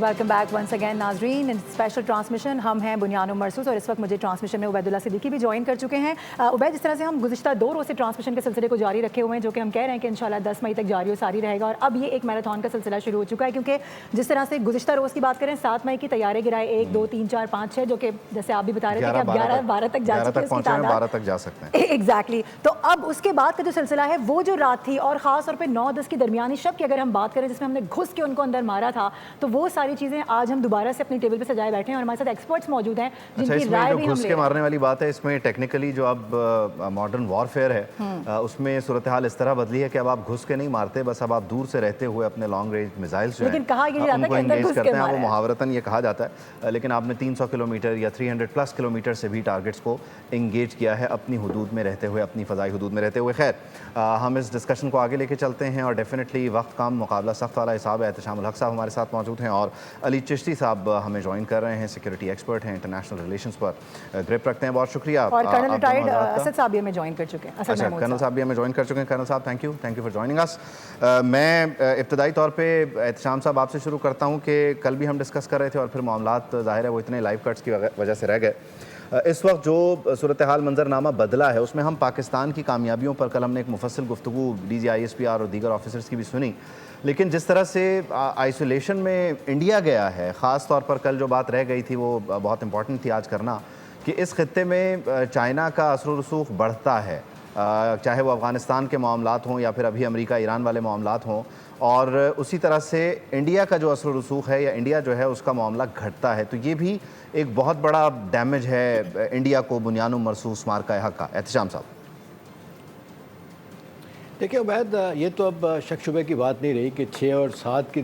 Welcome back once again नाजरीन इन special transmission. हम हैं बुनियान मरसूस और इस वक्त मुझे ट्रांसमिशन में उबैदुल्ला सिद्दीकी भी ज्वाइन कर चुके हैं। उबैद, जिस तरह से हम गुज़िश्ता 2 रोज़ से ट्रांसमिशन के सिलसिले को जारी रखे हुए हैं, जो कि हम कह रहे हैं कि इंशाल्लाह 10 मई तक जारी और सारी रहेगा, और अब ये एक मैराथन का सिलसिला शुरू हो चुका है, क्योंकि जिस तरह से गुज़िश्ता रोज़ की बात करें 7 मई की तैयारी गिराए 1 2 3 4 5 6, जो कि जैसे आप भी बता रहे थे कि अब 11-12 तक जा चुके हैं, 12 तक जा सकते हैं। एग्जैक्टली। तो अब उसके बाद का जो सिलसिला है वो जो रात थी, और ख़ास तौर पे 9-10 की दरमियानी शब की अगर हम बात करें, जिसमें हमने घुस के उनको अंदर मारा था, तो वो सारी चीज़ें आज हम दोबारा से अपनी टेबल पे सजाए बैठे हैं और हमारे साथ एक्सपर्ट्स मौजूद हैं जिनकी राय भी हम घुस के मारने वाली बात है। इसमें टेक्निकली जो अब मॉडर्न वॉरफेयर है उसमें सूरत हाल इस तरह बदली है कि अब आप घुस के नहीं मारते, बस अब आप दूर से रहते हुए अपने लॉन्ग रेंज मिसाइल्स जो लेकिन कहा यही जाता है कि अंदर घुस के मारा है, वो मुहावरतन ये कहा जाता है। लेकिन आपने 300 किलोमीटर या 300+ किलोमीटर से भी टारगेट्स को इंगेज किया है अपनी हुदूद में रहते हुए, अपनी फ़ज़ाई हुदूद में रहते हुए। खैर, हम इस डिस्कशन को आगे लेके चलते हैं और डेफिनेटली वक्त कम, मुकाबला सख्त वाला हिसाब है। एहतशामुल हक साहब हमारे साथ मौजूद हैं और अली चिश्ती साहब हमें ज्वाइन कर रहे हैं, सिक्योरिटी एक्सपर्ट हैं, इंटरनेशनल रिलेशंस पर ग्रिप रखते हैं। बहुत शुक्रिया। और कर्नल रिटायर्ड असद साहब भी हमें ज्वाइन कर चुके हैं। अच्छा, कर्नल साहब भी हमें ज्वाइन कर चुके हैं। कर्नल साहब thank you for joining us. मैं इब्तदाई तौर पे एहतशाम साहब आपसे शुरू करता हूँ कि कल भी हम डिस्कस कर रहे थे और फिर मामलात ज़ाहिर है वो इतने लाइव कट्स की वजह से रह गए। इस वक्त जो सूरत हाल मंजरनामा बदला है उसमें हम पाकिस्तान की कामयाबियों पर कल हमने एक मुफस्सिल गुफ्तगू DGISPR और दीगर ऑफिसर्स की भी सुनी, लेकिन जिस तरह से आइसोलेशन में इंडिया गया है, ख़ास तौर पर कल जो बात रह गई थी वो बहुत इंपॉर्टेंट थी आज करना, कि इस खित्ते में चाइना का असर रसूख बढ़ता है, चाहे वो अफ़गानिस्तान के मामलात हों या फिर अभी अमेरिका ईरान वाले मामलात हों, और उसी तरह से इंडिया का जो असर रसूख है या इंडिया जो है उसका मामला घटता है। तो ये भी एक बहुत बड़ा डैमेज है इंडिया को बुनियान मरसूस मार्का हक का। एहतशाम साहब देखिए उबैद, ये तो अब शक शुबे की बात नहीं रही कि 6 और 7 की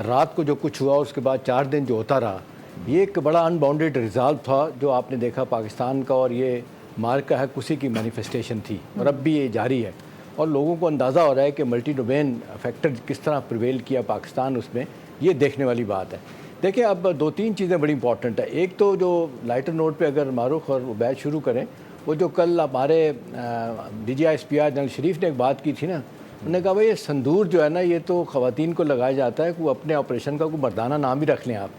रात को जो कुछ हुआ उसके बाद 4 दिन जो होता रहा, ये एक बड़ा अनबाउंडेड रिजॉल्व था जो आपने देखा पाकिस्तान का, और ये मार्का हक उसी की मैनिफेस्टेशन थी और अब भी ये जारी है। और लोगों को अंदाज़ा हो रहा है कि मल्टी डोमेन फैक्टर किस तरह प्रिवेल किया पाकिस्तान, उसमें ये देखने वाली बात है। देखिए अब 2-3 चीज़ें बड़ी इंपॉर्टेंट है। एक तो जो लाइटर नोट पे अगर मारूख और उबैद शुरू करें, वो जो कल हमारे DGISPR जनरल शरीफ ने एक बात की थी ना, उन्होंने कहा भाई ये संदूर जो है ना, ये तो ख़वातीन को लगाया जाता है, कोई अपने ऑपरेशन का कोई मर्दाना नाम ही रख लें आप।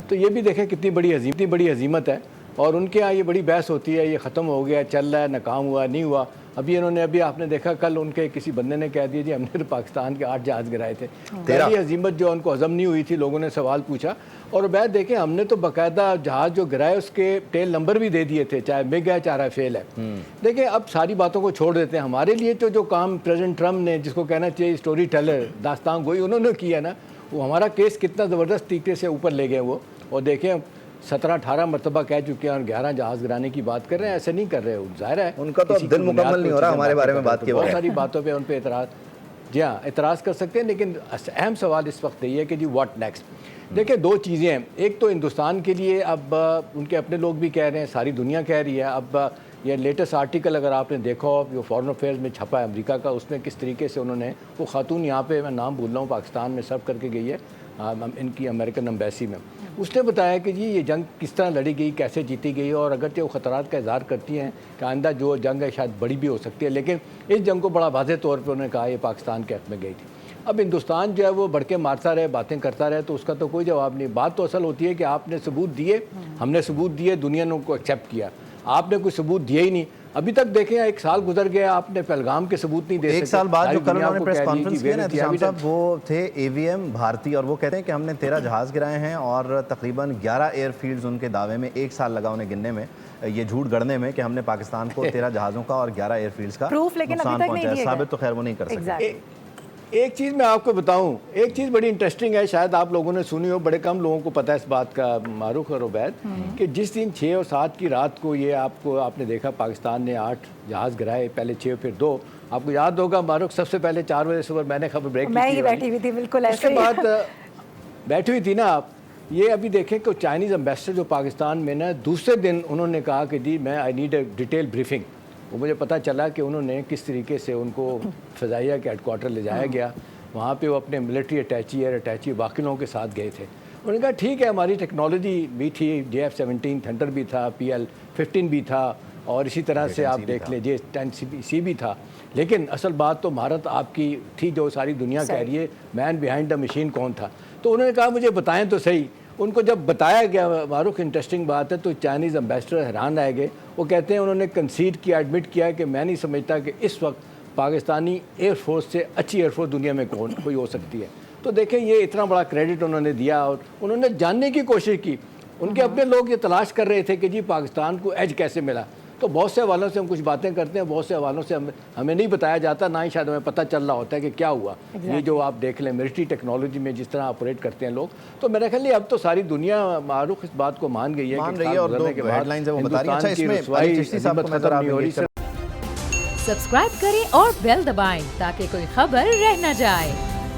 तो ये भी देखें कितनी बड़ी हज़ीमत है। और उनके यहाँ ये बड़ी बहस होती है, ये ख़त्म हो गया, चल रहा है, नाकाम हुआ, नहीं हुआ। अभी आपने देखा कल उनके किसी बंदे ने कह दिया जी हमने तो पाकिस्तान के 8 जहाज़ गिराए थे। पहली हज़ीमत जो उनको हज़म नहीं हुई थी, लोगों ने सवाल पूछा। और बैद देखें, हमने तो बाकायदा जहाज़ जो गिराए उसके टेल नंबर भी दे दिए थे, चाहे मिग है चाहे राफेल है। देखिए अब सारी बातों को छोड़ देते हैं। हमारे लिए तो जो काम प्रेसिडेंट ट्रम्प ने, जिसको कहना चाहिए स्टोरी टेलर, दास्तान गोई, उन्होंने किया ना, वो हमारा केस कितना ज़बरदस्त तरीके से ऊपर ले गए वो। और देखें 17-18 मरतबा कह चुके हैं और 11 जहाज़ गिराने की बात कर रहे हैं, ऐसे नहीं कर रहे। ज़ाहिर है उनका तो दिन मुकम्मल नहीं हो रहा हमारे बारे में बात की, बहुत सारी बातों पे उन पे एतराज़, जी हाँ एतराज़ कर सकते हैं, लेकिन अहम सवाल इस वक्त ये है कि जी व्हाट नेक्स्ट। देखिए 2 चीज़ें हैं। एक तो हिंदुस्तान के लिए अब उनके अपने लोग भी कह रहे हैं, सारी दुनिया कह रही है। अब ये लेटेस्ट आर्टिकल अगर आपने देखा हो, जो फॉरेन अफेयर्स में छपा है अमेरिका का, उसमें किस तरीके से उन्होंने, वो खातून यहाँ पे मैं नाम भूल रहा हूँ, पाकिस्तान में सर्व करके गई है इनकी अमेरिकन एम्बेसी में, उसने बताया कि जी ये जंग किस तरह लड़ी गई, कैसे जीती गई, और अगरचे वो ख़तरात का इज़हार करती हैं कि आइंदा जो जंग है शायद बड़ी भी हो सकती है, लेकिन इस जंग को बड़ा वाज़ेह तौर पर उन्होंने कहा ये पाकिस्तान के हक़ में गई थी। अब हिंदुस्तान जो है वो बढ़ के मारता रहे, बातें करता रहे, तो उसका तो कोई जवाब नहीं। बात तो असल होती है कि आपने सबूत दिए, हमने सबूत दिए, दुनिया ने उनको एक्सेप्ट किया, आपने कोई सबूत दिए ही नहीं। अभी तक देखें 1 साल गुजर गया, आपने पहलगाम के सबूत नहीं दे सके। 1 साल बाद जो कल उन्होंने प्रेस कॉन्फ्रेंस किया ना एहतशाम साहब, वो थे AVM भारती, और वो कहते हैं कि हमने 13 जहाज़ गिराए हैं और तकरीबन 11 एयरफील्ड्स उनके दावे में 1 साल लगा उन्हें गिनने में, ये झूठ गढ़ने में कि हमने पाकिस्तान को 13 जहाज़ों का और 11 एयरफील्ड्स का नुकसान पहुंचाया। साबित तो खैर वो नहीं कर सकते। एक चीज़ मैं आपको बताऊं, एक चीज़ बड़ी इंटरेस्टिंग है, शायद आप लोगों ने सुनी हो, बड़े कम लोगों को पता है इस बात का, मारूख और उबैद, कि जिस दिन 6 और 7 की रात को ये आपने देखा पाकिस्तान ने 8 जहाज़ गिराए, पहले 6 फिर 2। आपको याद होगा मारूख, सबसे पहले 4 बजे सुबह मैंने खबर ब्रेक की, मैं ही बैठी हुई थी, बिल्कुल ऐसे उसके बाद बैठी हुई थी ना आप। ये अभी देखें कि चाइनीज़ एम्बेसडर जो पाकिस्तान में ना, दूसरे दिन उन्होंने कहा कि जी मैं I need a detail briefing. वो मुझे पता चला कि उन्होंने किस तरीके से उनको फ़ज़ाइया के हेडक्वार्टर ले जाया गया, वहाँ पे वो अपने मिलिट्री अटैची, एयर अटैची, बाकी लोगों के साथ गए थे। उन्होंने कहा ठीक है, हमारी टेक्नोलॉजी भी थी, JF-17 थंडर भी था, PL-15 भी था, और इसी तरह से आप देख लें J-10C भी था, लेकिन असल बात तो महारत आपकी थी, जो सारी दुनिया कह रही है मैन बिहाइंड द मशीन कौन था। तो उन्होंने कहा मुझे बताएं तो सही। उनको जब बताया गया, मारूख इंटरेस्टिंग बात है, तो चाइनीज़ एम्बेसडर हैरान रह गए। वो कहते हैं उन्होंने कंसीड किया, एडमिट किया कि मैं नहीं समझता कि इस वक्त पाकिस्तानी एयरफोर्स से अच्छी एयरफोर्स दुनिया में कोई हो सकती है। तो देखें ये इतना बड़ा क्रेडिट उन्होंने दिया और उन्होंने जानने की कोशिश की। उनके अपने लोग ये तलाश कर रहे थे कि जी पाकिस्तान को एज कैसे मिला। तो बहुत से हवालों से हम कुछ बातें करते हैं, बहुत से हवालों से हमें नहीं बताया जाता, ना ही शायद हमें पता चल रहा होता है कि क्या हुआ। ये जो आप देख लें मिलिट्री टेक्नोलॉजी में जिस तरह ऑपरेट करते हैं लोग, तो मेरा ख्याल अब तो सारी दुनिया मारूख इस बात को मान गई है मान कि रही है और दो हेडलाइंस है वो बता रही है। अच्छा, इसमें अली चिश्ती साहब को नजर आ रही है। सब्सक्राइब करें और बेल दबाएं ताकि कोई खबर रह न जाए।